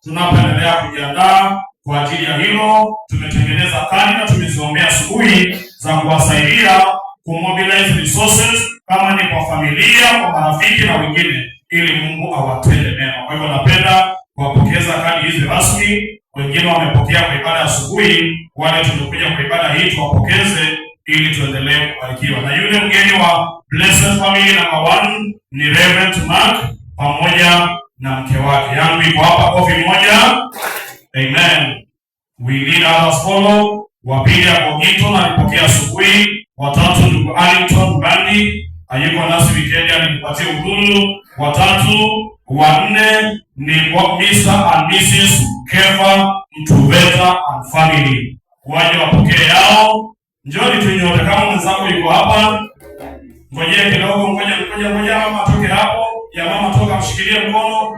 tunapoendelea kujiandaa kwa ajili ya hilo, tumetengeneza kadi na tumeziombea asubuhi za kuwasaidia kumobilize resources, kama ni kwa familia, kwa marafiki na wengine, ili Mungu awatende mema. Kwa hivyo napenda kuwapokeza kadi hizi rasmi. Wengine wamepokea kwa ibada asubuhi, wale tumekuja kwa ibada hii tuwapokeze ili tuendelee kubarikiwa. Na yule mgeni wa Blessed Family number 1 ni Reverend Mark pamoja na mke wake. Yangu iko hapa, kofi moja. Amen. We lead others follow. Wa pili Agogito na alipokea asubuhi. Watatu ndugu Arlington Bandi ayuko nasi weekend, alipatia udhuru. Watatu wa nne ni Mr. and Mrs. Keva Mtuveta and family. Waje wapokee yao. Njoni tunyote kama mwenzako yuko hapa. Ngojea kidogo, ngoja mama atoke hapo. Ya mama toka mshikilie mkono.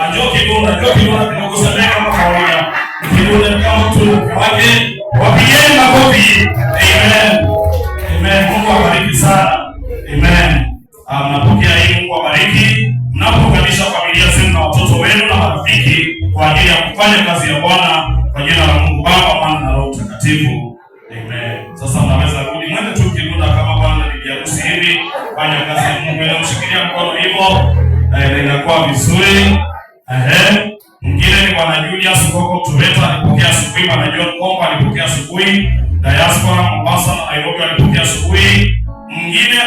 Anjoki kidogo sana kama kawaida. Kidogo kama mtu wake. Wapieni makofi. Amen. Amen. Mungu awabariki sana. Amen. Mnapokea hii, Mungu awabariki. Mnapounganisha familia zenu na watoto wenu na marafiki kwa ajili ya kufanya kazi ya Bwana kwa jina la Mungu Baba, Mwana na Roho Mtakatifu. Amen. Sasa mnaweza rudi mwende tu kiruda kama bwana na bibi harusi hivi, fanya kazi ya Mungu na mshikilia mkono hivyo, na inakuwa vizuri. Mwingine ni Bwana Julius Koko Tureta alipokea asubuhi, Bwana John Komba alipokea asubuhi, Diaspora Mombasa na Nairobi alipokea asubuhi. Mwingine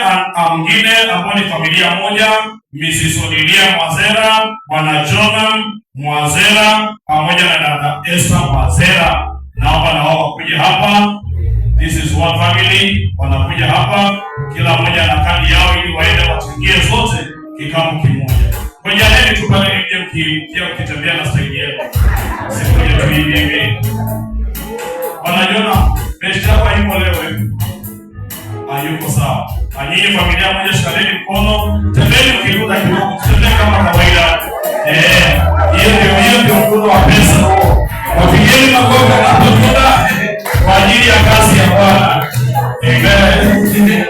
ambao ni familia moja, Mrs. Odilia Mwazera, Bwana Jonam Mwazera pamoja na dada Esther Mwazera. Naomba na wao wakuje hapa. This is one family, wanakuja hapa kila mmoja na kadi yao ili waende watungie zote kikapu kimoja. Ngoja leo tupale nje mkitembea na staili yenu. Sikuja tu hivi. Wanajona beshta hapa yuko leo. Hayuko sawa. Anyinyi familia moja shikaneni mkono, tembeni mkiruda kidogo, tembeni kama kawaida. Hiyo ndio mkono wa pesa. Wapigeni makofi wanapotoka kwa ajili ya kazi ya Bwana. Amen.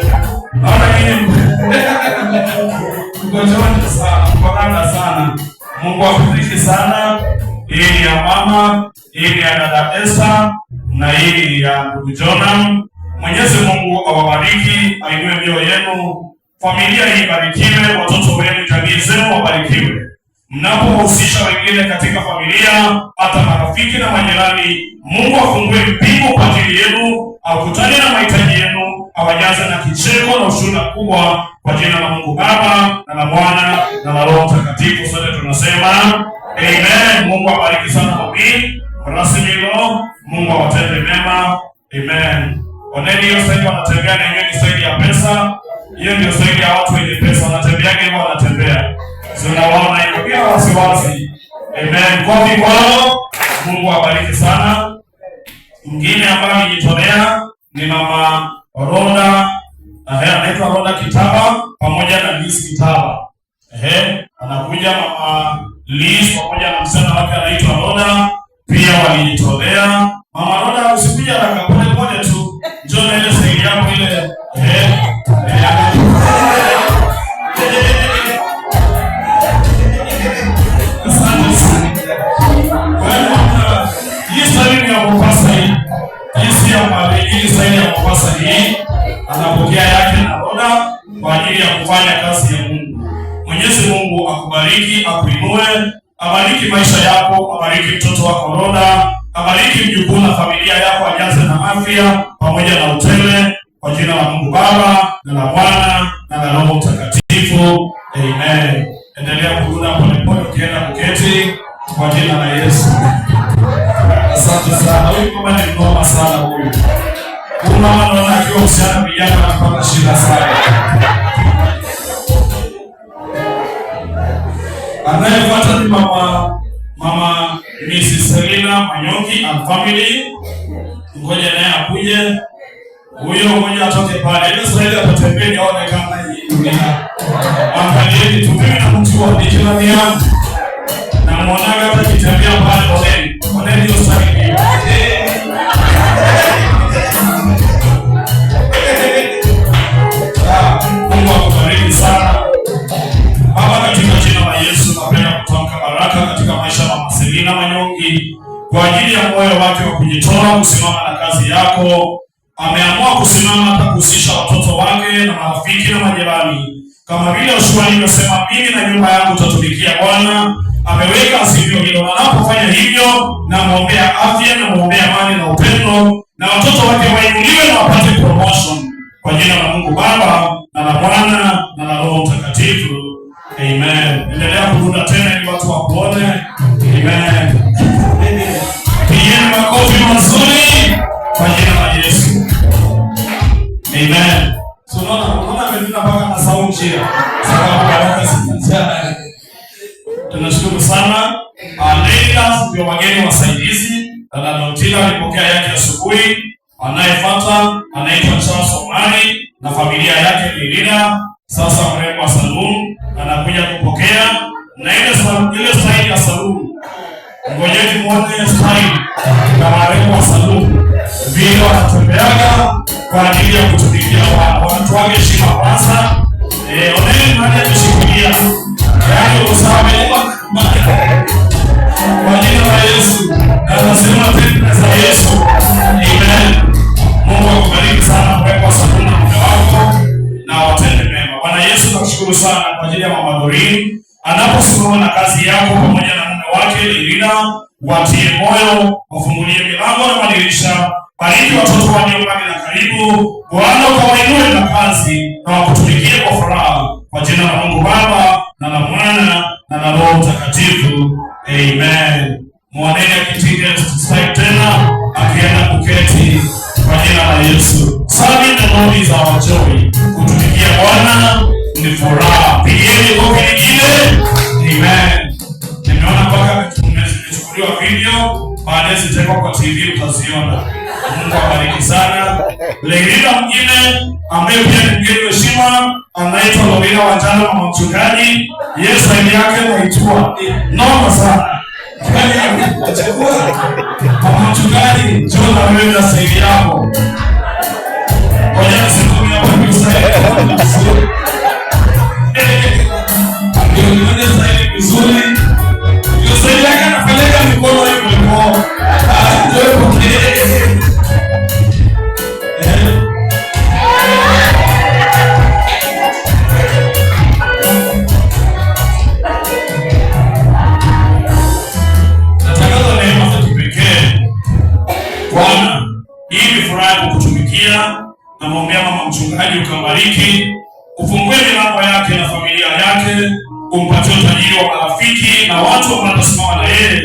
Naona nyinyi mgonjwa sana, mkonana sana. Mungu akubariki sana. Hii ni ya mama, hii ni ya dada Esther na hii ya ndugu Jonam. Mwenyezi Mungu awabariki, ainue mioyo yenu, familia hii ibarikiwe, watoto wenu, jamii zenu wabarikiwe. Mnapohusisha wengine katika familia, hata marafiki na majirani, Mungu afungue mbingu kwa ajili yenu, akutane na mahitaji yenu, awajaze na kicheko na ushuhuda kubwa kwa jina la Mungu Baba na la Mwana na la Roho Mtakatifu. Sote tunasema amen. Mungu awabariki sana mami. Rasmi leo, Mungu awatende mema. Amen. Waneni hiyo saidi wanatembea na hiyo ni saidi ya pesa. Hiyo ndio saidi ya watu wenye pesa, wanatembea kama wanatembea. Tunawaona hiyo pia wasiwasi. Amen. Kwa kwao Mungu awabariki sana. Mwingine ambaye amejitolea ni mama Roda, anaitwa Roda Kitaba pamoja na Liz Kitaba. Anakuja mama Liz pamoja na msichana wake anaitwa Roda, pia walijitolea. Mama Roda usikuja na pole tu. Njoo na ile saidi yako ile. Anapokea yake na Roda kwa ajili ya kufanya kazi ya Mungu. Mwenyezi Mungu akubariki, akuinue, abariki maisha yako, abariki mtoto wako Roda, abariki mjukuu na familia yako, ajaze na afya pamoja na utele kwa jina la Mungu Baba na la Mwana na la Roho Mtakatifu. Amen. Endelea kurudi polepole ukienda kuketi kwa jina la Yesu. Asante sana. Huyu mama ni mnoma sana huyu. Huyu mama anaona akiwa msichana vijana anapata shida sana. Anayefuata ni mama Mrs. Selina Manyoki and family. Ngoja naye akuje. Huyo mmoja atoke pale. Ile Swahili atotembea aone kama hii dunia. Angalieni tumeme na mtu wa dijitali yangu. Na muonaga hata kitembea pale oneni hiyo Swahili. Mungu akubariki sana. Baba, katika jina la Yesu napenda kutamka kwa ajili ya moyo wake wa kujitoa kusimama na kazi yako. Ameamua kusimama hata kuhusisha watoto wake na marafiki na majirani, kama vile Yoshua alivyosema, mimi na nyumba yangu tutatumikia Bwana. Ameweka asivyo hilo, na anapofanya hivyo, na muombea afya na muombea amani na upendo, na watoto wake wainuliwe na wapate promotion, kwa jina la Mungu Baba na la Mwana na la Roho Mtakatifu. Amen. Endelea kurudi tena ili watu wakuone. Amen. Pigeni makofi mazuri kwa jina la Yesu. Amen. So unaona mimi mpaka na sauti here. Sababu baraka zinaanza. Tunashukuru sana. Ladies ndio wageni wasaidizi. Dada Dotila alipokea yake asubuhi. Anayefuata anaitwa Charles Omari na familia yake Lilina. Sasa mrembo wa salon anakuja kupokea na ile style ya salon. Ngojeni muone style kama mrembo wa salon. Vile wanatembeaga kwa ajili ya kutumikia watu wake heshima kwanza. Oneni mali ya kushikilia. Yaani usabe kwa jina la Yesu. Na nasema tena za Yesu. Amen. Mungu akubariki sana kwa sababu na mume wako na watende mema. Bwana Yesu, nakushukuru sana kwa ajili ya Mama Doreen anaposimama na kazi yako pamoja na mume wake Lilina. Watie moyo, wafungulie milango na madirisha. Bariki watoto walio mbali na karibu. Bwana ukawainue na kazi na wakutumikie kwa furaha, kwa jina la Mungu Baba na la Mwana na la Roho Mtakatifu. Amen. Mwanene akitinga style tena akienda kuketi kwa jina la Yesu. Serving the Lord is our joy. Kutumikia Bwana ni furaha. Pigeni kofi lingine. Amen. Nimeona mpaka tumechukuliwa video, baadaye zitakwa kwa TV utaziona. Mungu awabariki sana. Lingine mwingine ambaye pia ni mgeni heshima anaitwa Lorena Wanjala, mama mchungaji. Yes, saidi yake naitwa noma sana. Mama mchungaji, njoo na wewe na saidi yako. Ngoja nisimame hapa vizuri. Ndio saidi vizuri. Ndio saidi yake anapeleka mikono hiyo hivyo. Ndio okay. Namwombea mama mchungaji ukambariki, ufungue milango yake na familia yake, umpatie utajiri wa marafiki na watu wanaosimama na yeye,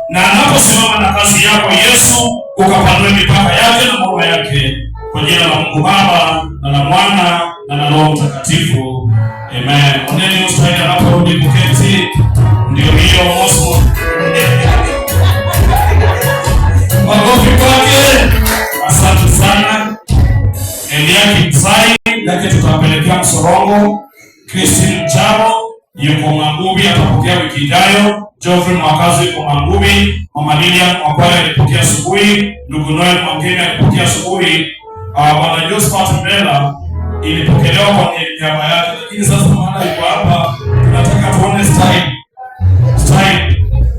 na anaposimama na kazi yako Yesu, ukapanue mipaka yake na mambo yake, kwa jina la Mungu Baba na la Mwana na la Roho Mtakatifu. Amen. Oneni ustahili anaporudi kuketi. Ndio hiyo Mosmo. Makofi kwake. Asante sana. Elia Kimsai yake tutapelekea Msorongo. Christine Mcharo yuko Mangubi atapokea wiki ijayo. Geoffrey Mwakazi yuko Mangubi. Mama Lilian Mwakwaya alipokea asubuhi. Ndugu Noel Mwangeni alipokea asubuhi. Bwana Josephat Mbela ilipokelewa kwa niaba yake, lakini sasa maana yuko hapa, tunataka tuone style.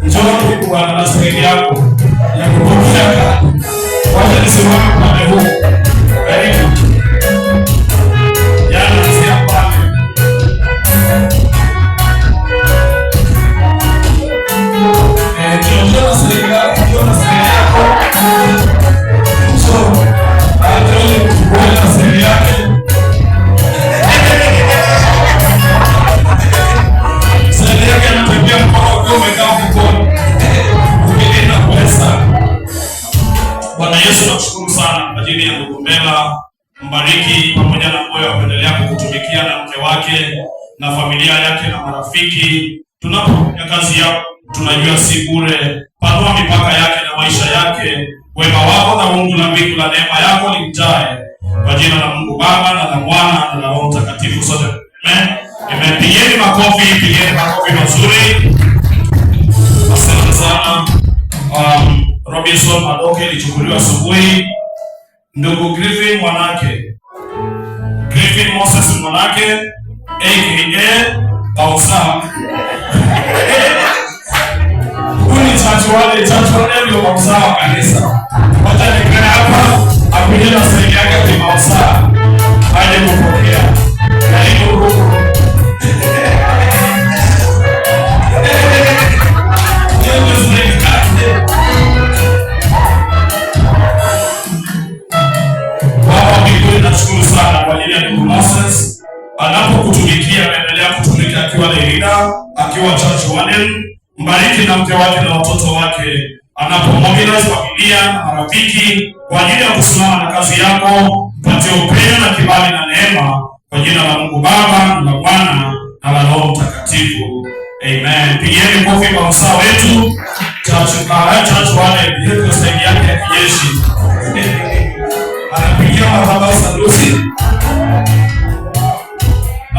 Njoo tu bwana na style yako ya kupokea. Wacha nisimame pale huko. Karibu. Jana nasikia pale. Njoo na style yako. Bwana Yesu, nakushukuru sana kwa ajili ya ndugu Mbela. Mbariki pamoja na moyo wa kuendelea kukutumikia na mke wake na familia yake na marafiki. Tunapofanya kazi yako tunajua si bure. Panua mipaka yake na maisha yake. Wema wako na Mungu na mbingu la neema yako limjae, kwa jina la Mungu Baba na la Mwana na la Roho Mtakatifu sote. Amen. Amen. Pigeni makofi mazuri. Asante sana. Robinson Madoke ilichukuliwa asubuhi. Ndugu Griffin Mwanake. Griffin Moses Mwanake aka Kausa. Huni chachu wale ndio mausaa wa kanisa. Wacha nikae hapa, akuje na sehemu yake kwa mausaa. Aje kupokea. Karibu huko. Nashukuru sana kwa ajili ya ndugu Moses anapokutumikia, anaendelea kutumika akiwa leader, akiwa church warden. Mbariki na mke wake na watoto wake, anapomobilize familia na marafiki kwa ajili ya kusimama na kazi yako. Mpatie upendo na kibali na neema kwa jina la Mungu Baba na Mwana na la Roho Mtakatifu. Amen. Pigeni kofi kwa msaa wetu church warden yetu sehemu yake ya kijeshi. Anapigia marhaba salusi.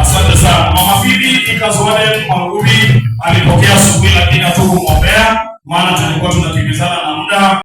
Asante sana. Mama Fibi Ikazwade Marubi alipokea asubuhi, lakini hatukumwombea maana tulikuwa tunakimbizana na muda.